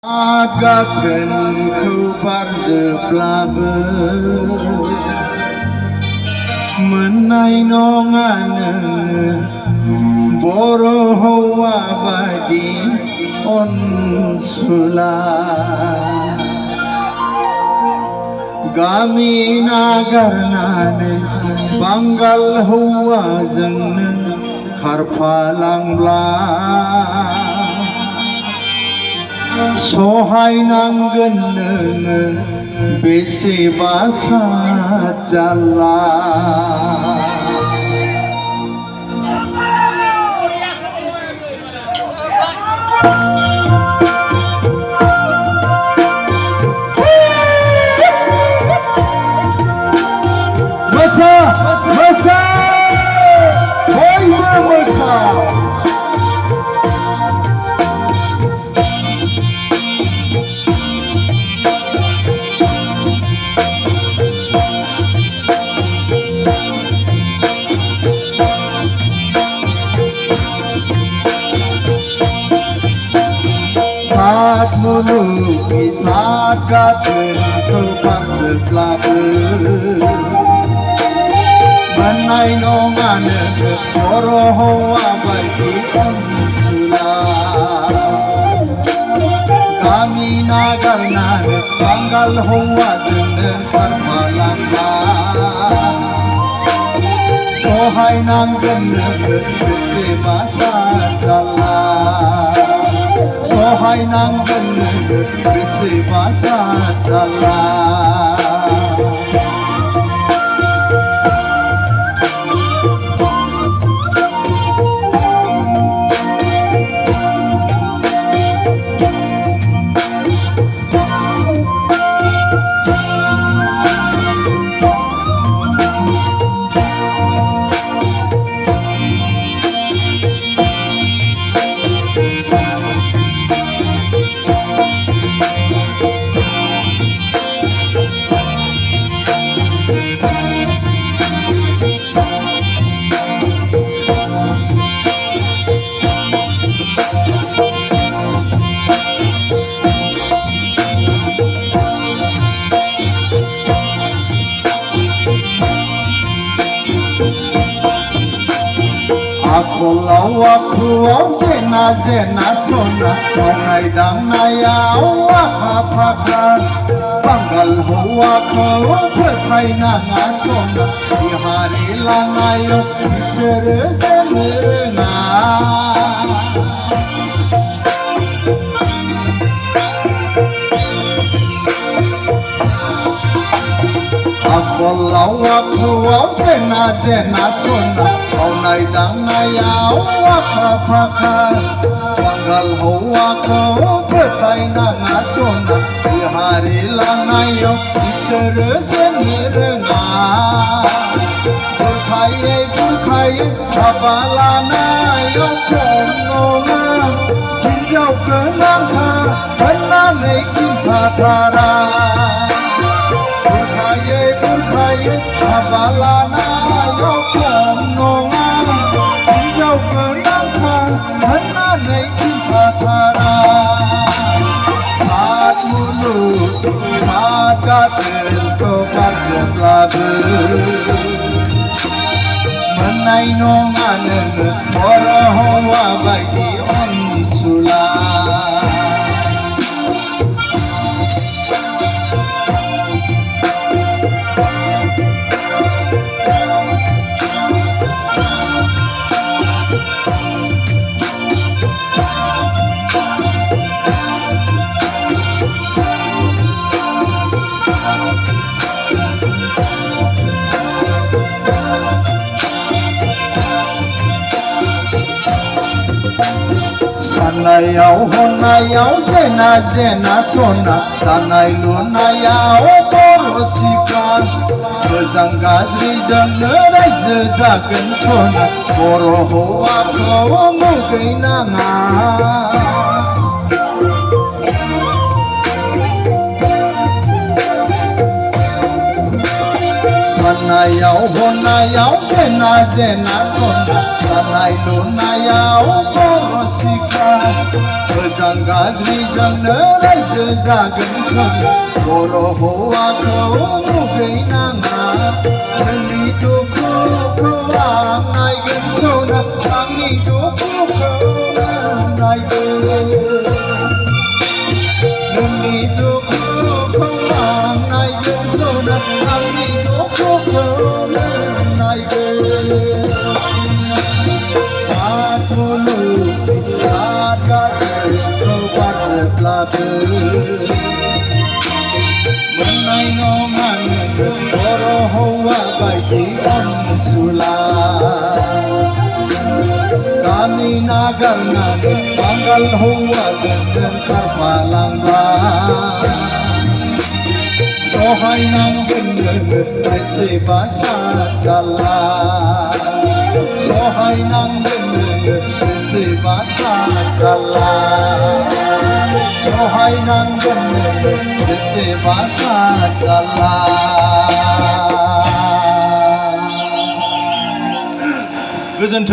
Agakenku parjeplabe menai nongane boro hawa badi onsula gami nagarnane banggal hawa jengnen karpalang blang sohai nanggen nenge bese basa jala masa masa hoi masa saat menuki saat gaten kepan seklabe menai nongane boro hoa baiki onsula kami nagarnane banggal hoa jene karmalangga sohai nanggen bese basa jala sohai nanggen bese basa jala aku jena jena sona onai dang naya waka paka banggal hoa kau petai nanga sona di hari langayo sere semerenga aku jena jena sona onai dang naya waka paka banggal hoa kau petai nanga sona di hari langayo sere semerenga burkai abalana yo kononga hijau kenangka kenane kita tara burkai abalana yo kononga hijau kenangka kenane kita tara saat mulus saat gatel tokat jeblabe menai nongane boro hoa baiki onsula honayau jena jena sona sanai lunayau borosika bejang gazri jengnerai jejaken sona boro hoa kau mugai nanga sanayau honayau लामायाव जेना जेना सना दानाय लुनायाव बर' सिख्ला मोजां गाज्रिजोंनो रायजो जागोन सना बर' हौवाखौ मुगैनाङा नोंनि दुखुखौ आं नायगोन सना आंनि दुखुखौ नायगोन नोंनि दुखुखौ आं नायगोन सना आंनि दुखुखौ नायगोन मुलुगनि गाज्रिखौ बारजोब्लाबो मोननाय नङा नोङो बर' हौवा बायदि अनसुला गामि नागारनानै बांगाल हौवाजों नों खारफालांबा सहायनांगोन नोङो बेसेबा साजाला सहायनांगोन नोङो बेसेबा साजाला सहायनांगोन नोङो बेसेबा साजाला गोजोन्थों।